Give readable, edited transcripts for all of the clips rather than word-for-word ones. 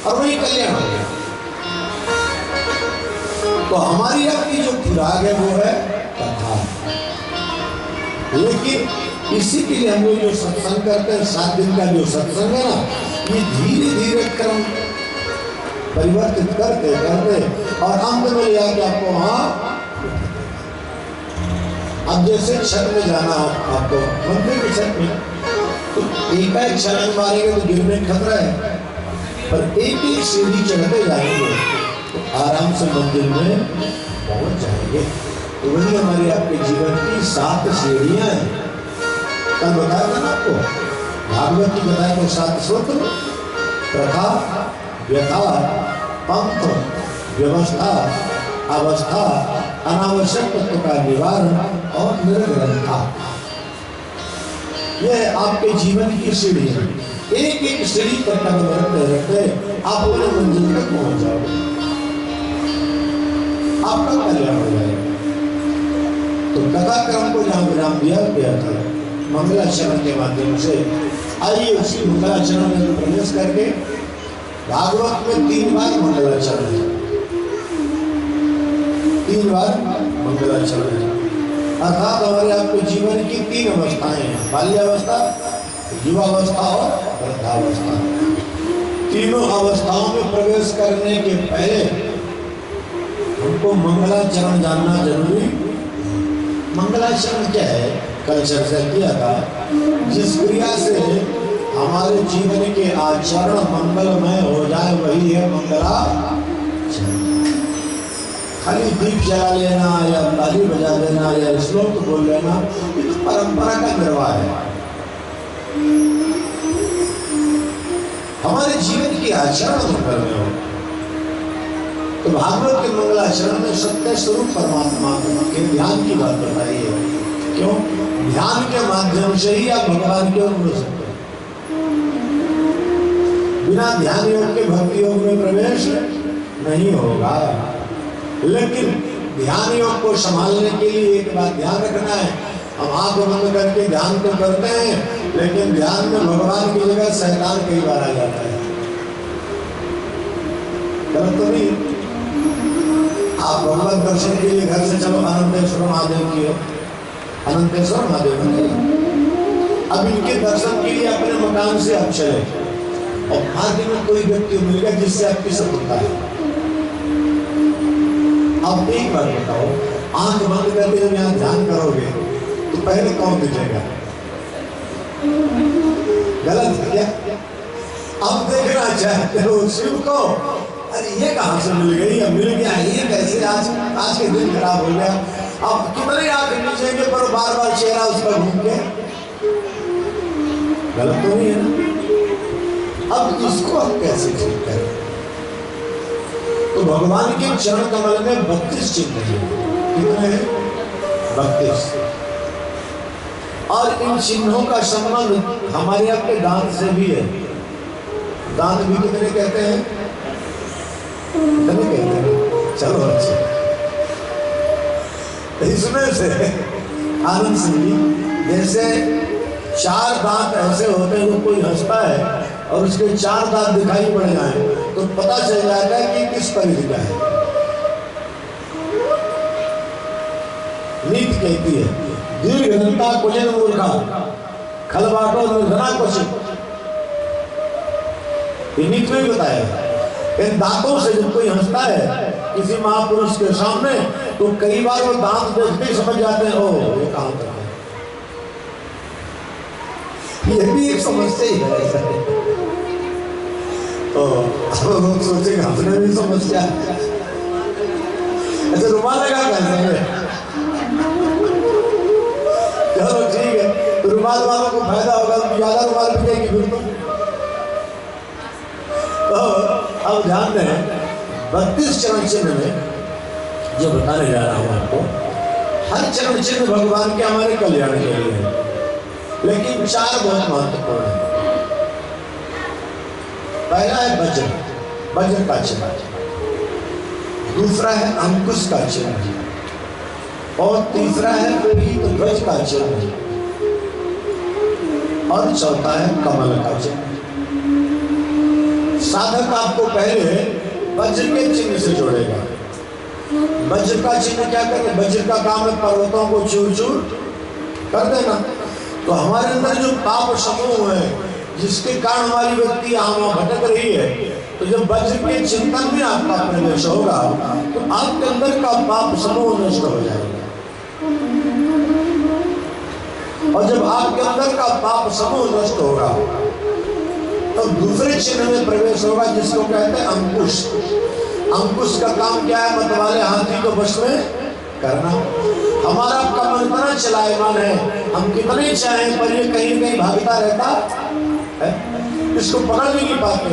और वही कल्याण हो गया। तो हमारी आपकी जो खुराक है वो है कथा। लेकिन इसी के लिए हम लोग जो सत्संग करते हैं, 7 दिन का जो सत्संग है ना, ये धीरे धीरे क्रम परिवर्तित करते करते और अंत में ले आके आपको वहां, अब जैसे छत में जाना आपको मंदिर की छत में, तो एक एक छलांग मारेंगे तो गिरने का खतरा है, पर एक एक सीढ़ी चढ़ते जाएंगे तो आराम से मंदिर में पहुंच जाएंगे। तो वही हमारी आपके जीवन की 7 सीढ़ियां हैं। कल बताया था ना आपको, भागवत की बताया तो 7 सूत्र: प्रथा, व्यथा, पंथ, व्यवस्था, अवस्था, अनावश्यक तत्व का निवारण और निर्ग्रंथा। यह आपके जीवन की सीढ़ी है। एक एक सीढ़ी पर कदम रखते रखते आप अपने मंजिल तक पहुंच जाओगे, आपका कल्याण हो जाएगा। तो कथा क्रम को जहां विराम दिया गया था मंगलाचरण के माध्यम से, आइए उसी मंगलाचरण में प्रवेश करके भागवत में 3 बार मंगलाचरण है, 3 बार मंगलाचरण है। अर्थात हमारे आपके जीवन की 3 अवस्थाएं हैं: बाल्यावस्था, युवावस्था और वृद्धावस्था। तीनों अवस्थाओं में प्रवेश करने के पहले हमको मंगलाचरण जानना जरूरी। मंगलाचरण क्या है? कल चर्चा किया था, जिस क्रिया से हमारे जीवन के आचरण मंगलमय हो जाए वही है मंगलाचरण। खाली दीप जला लेना या ताली बजा देना या श्लोक बोल लेना, ये तो परंपरा का निर्वाह है। हमारे जीवन के आचरण मंगलमय हो। तो भागवत के मंगलाचरण में सत्य स्वरूप परमात्मा के ध्यान की बात बताई है। क्यों? ध्यान के माध्यम से ही आप भगवान की ओर मुड़ सकते हैं। बिना ध्यान योग के भक्ति योग में प्रवेश नहीं होगा। लेकिन ध्यान योग को संभालने के लिए एक बात ध्यान रखना है, हम आंख बंद करके ध्यान तो करते हैं, लेकिन ध्यान में भगवान की जगह शैतान कई बार आ जाता है। गलत तो नहीं? आप भगवत दर्शन के लिए घर से चलो अनंतेश्वर महादेव की हो, अनंतेश्वर महादेव नहीं। अब इनके दर्शन के लिए अपने मकान से आप चले और मार्ग में कोई व्यक्ति मिल गया जिससे आपकी सफलता है। अब एक बार बताओ, आंख बंद करके जब यहाँ ध्यान करोगे तो पहले कौन दिखेगा? गलत है क्या? अब देखना चाहते हो शिव को, अरे ये कहां से मिल गई, अब मिल गया ये कैसे, आज के दिन खराब हो गया। अब कितने आंख नीचे पर बार बार चेहरा उस पर घूम के, गलत तो नहीं है ना? अब इसको हम कैसे ठीक करें? तो भगवान के चरण कमल में 32 चिन्ह हैं। कितने हैं? 32। और इन चिन्हों का संबंध हमारे आपके दांत से भी है। दांत भी कितने कहते हैं? कितने कहते हैं? चलो अच्छे। इसमें से आनंद सिंह जी, जैसे 4 दांत ऐसे होते हैं, तो कोई हंसता है और उसके 4 दांत दिखाई पड़ जाए तो पता चल जाता है कि किस परिधि का है। नीति कहती है, दीर्घदंता कुजन मूर्खा खलबाटो निर्धना क्वचित। ये नीति में बताया। इन दांतों से जब कोई हंसता है किसी महापुरुष के सामने तो कई बार वो दांत देखते ही समझ जाते हैं, ओ ये कहां तक है। ये भी एक समस्या ही है। तो लोग सोचेंगे हंसने भी समस्या है, ऐसे रुमाल लगा कैसे? चलो ठीक है, तो रुमाल वालों को फायदा होगा, ज्यादा रुमाल पिटेगी फिर तो अब ध्यान दें, 32 चरण चिन्ह में जो बताने जा रहा हूं आपको, हर चरण चिन्ह भगवान के हमारे कल्याण के लिए है, लेकिन 4 बहुत महत्वपूर्ण है। पहला है वज्र, वज्र का चिन्ह। दूसरा है अंकुश का चिन्ह और तीसरा है पीत ध्वज का चिन्ह और चौथा है कमल का चिन्ह। साधक आपको पहले वज्र के चिन्ह से जोड़ेगा। वज्र का चिन्ह क्या करे? वज्र का काम है पर्वतों को चूर चूर कर देना। तो हमारे अंदर जो पाप समूह है जिसके कारण हमारी वृत्ति यहाँ भटक रही है, तो जब वज्र के चिंतन में आपका प्रवेश होगा तो आपके अंदर का पाप समूह नष्ट हो जाएगा। और जब आपके अंदर का पाप समूह नष्ट होगा तो दूसरे चिन्ह में प्रवेश होगा जिसको कहते हैं अंकुश। अंकुश का काम क्या है? मत वाले हाथी को वश में करना। हमारा कमल इतना चलायमान है, हम कितने चाहें पर ये कहीं कहीं भागता रहता है, इसको पकड़ भी नहीं पाते।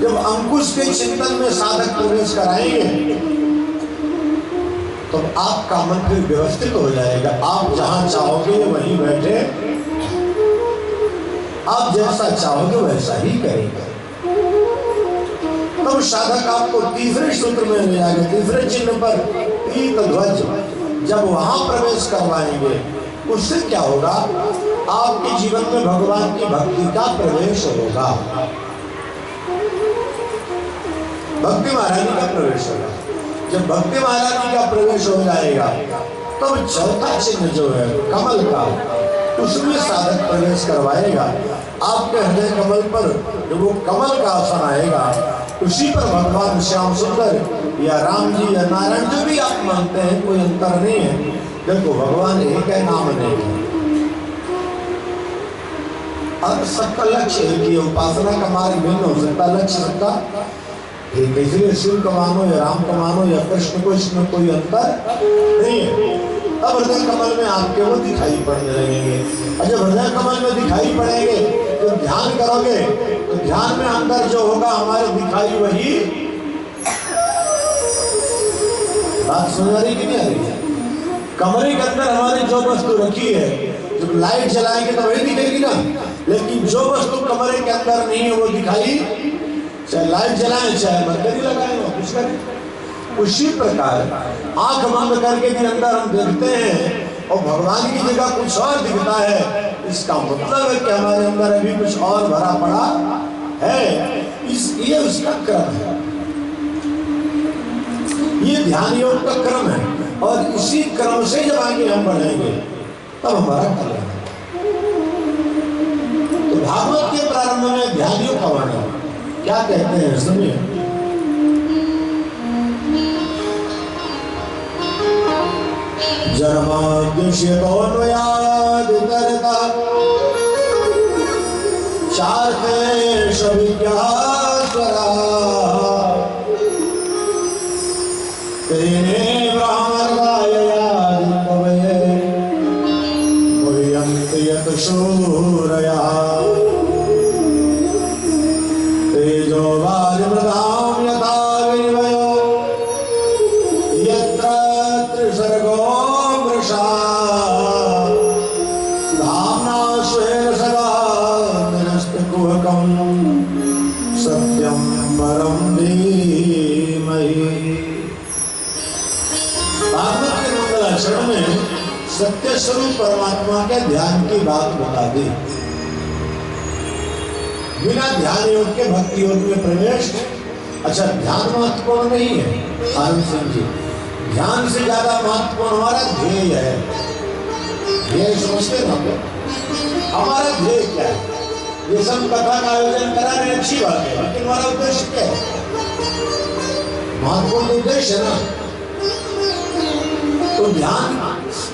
जब अंकुश के चिंतन में साधक प्रवेश कराएंगे तो आपका मन फिर व्यवस्थित हो जाएगा। आप जहां चाहोगे वहीं बैठे, आप जैसा चाहोगे वैसा ही करेंगे। तब साधक आपको तीसरे सूत्र में ले जाएंगे, तीसरे चिन्ह पर पीत ध्वज जब वहां प्रवेश करवाएंगे उससे क्या होगा? आपके जीवन में भगवान की भक्ति का प्रवेश होगा, भक्ति महारानी का प्रवेश होगा। जब भक्ति महारानी का प्रवेश हो जाएगा तब तो चौथा चिन्ह जो है कमल का, उसमें साधक प्रवेश करवाएगा। आपके हृदय कमल पर जब वो कमल का आसन आएगा उसी पर भगवान श्याम सुंदर या राम जी या नारायण जो भी आप मानते हैं, कोई अंतर नहीं है। देखो भगवान एक है, नाम नहीं है, और सबका लक्ष्य एक ही है। उपासना का मार्ग भिन्न हो सकता, लक्ष्य सबका एक। इसलिए शिव को मानो या राम को मानो या कृष्ण को, इसमें कोई अंतर नहीं है। अब हृदय कमल में आपके वो दिखाई पड़ने लगेंगे, और जब हृदय कमल में दिखाई पड़ेंगे तो ध्यान करोगे तो ध्यान में अंदर जो होगा हमारे दिखाई वही। बात सुन रही कि नहीं आ रही है? कमरे के अंदर हमारी जो वस्तु रखी है, जब लाइट जलाएंगे तो वही दिखेगी ना, लेकिन जो वस्तु कमरे के अंदर नहीं है वो दिखाई, चाहे लाइट जलाएं चाहे मरकरी लगाएं कुछ करें। उसी प्रकार आंख बंद करके भी अंदर हम देखते हैं और भगवान की जगह कुछ और दिखता है, इसका मतलब है कि हमारे अंदर अभी कुछ और भरा पड़ा है। ये उसका क्रम है, ये ध्यान योग का क्रम है, और इसी क्रम से जब आगे हम बढ़ेंगे तब हमारा कल्याण है। तो भागवत के प्रारंभ में ध्यान योग का वर्णन क्या कहते हैं सुनिए। जन्माद्यस्य तोन्वयादितरता चार्तेश विज्ञास्वरा तेने ब्रह्मर्गाययादिकवये मुह्यन्ति यत् शूरया तेजो वारिमृतां यथा विनिमयो यत्र त्रिसर्गो मृषा धाम्ना स्वेन सदा निरस्तकुहकं सत्यं परं धीमहि। भागवत के मंगलाचरण में सत्य स्वरूप परमात्मा के ध्यान की बात बता दी। बिना ध्यान योग के भक्ति योग में प्रवेश। अच्छा, ध्यान महत्वपूर्ण नहीं है आनंद सिंह जी, ध्यान से ज्यादा महत्वपूर्ण हमारा ध्येय है। ध्येय समझते हैं हम लोग, हमारा ध्येय क्या है? ये सब कथा का आयोजन करा रहे अच्छी बात है, लेकिन हमारा उद्देश्य क्या है? महत्वपूर्ण उद्देश्य है ना। तो ध्यान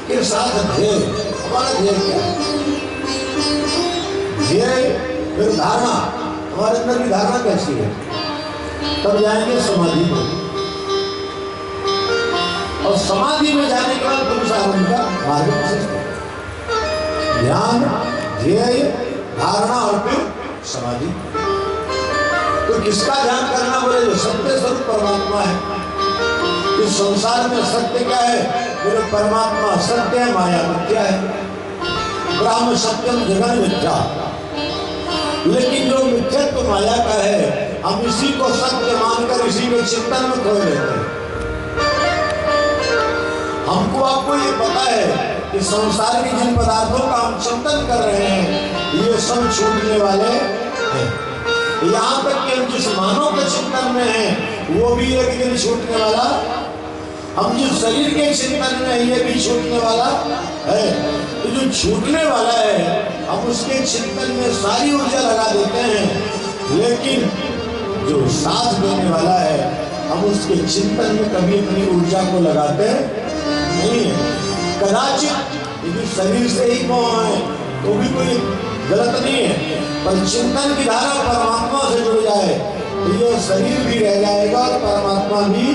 के साथ ध्येय, हमारा ध्येय क्या है? ध्येय फिर धारणा, हमारे अंदर की धारणा कैसी है? तब जाएंगे समाधि में, और समाधि में जाने के बाद पुरुष आनंद का मार्ग प्रशस्त है। ध्यान, ध्येय, धारणा और फिर समाधि। तो किसका ध्यान करना बोले? जो सत्य स्वरूप परमात्मा है। इस संसार में सत्य क्या है? बोले परमात्मा सत्य है, माया मिथ्या है। ब्रह्म सत्यम जगन मिथ्या। लेकिन जो मिथ्यत्व माया का है, हम इसी को सत्य मानकर इसी के चिंतन में खोए रहते हैं। हमको आपको ये पता है कि संसार के जिन पदार्थों का हम चिंतन कर रहे हैं ये सब छूटने वाले हैं। यहाँ तक कि हम जिस मानव के चिंतन में हैं वो भी एक दिन छूटने वाला, हम जिस शरीर के चिंतन में हैं ये भी छूटने वाला है। तो जो छूटने वाला है हम उसके चिंतन में सारी ऊर्जा लगा देते हैं, लेकिन जो साथ देने वाला है हम उसके चिंतन में कभी अपनी ऊर्जा को लगाते नहीं है। कदाचित यदि शरीर से ही मोह है तो भी कोई गलत नहीं है, पर चिंतन की धारा परमात्मा से जुड़ जाए तो यह शरीर भी रह जाएगा और परमात्मा भी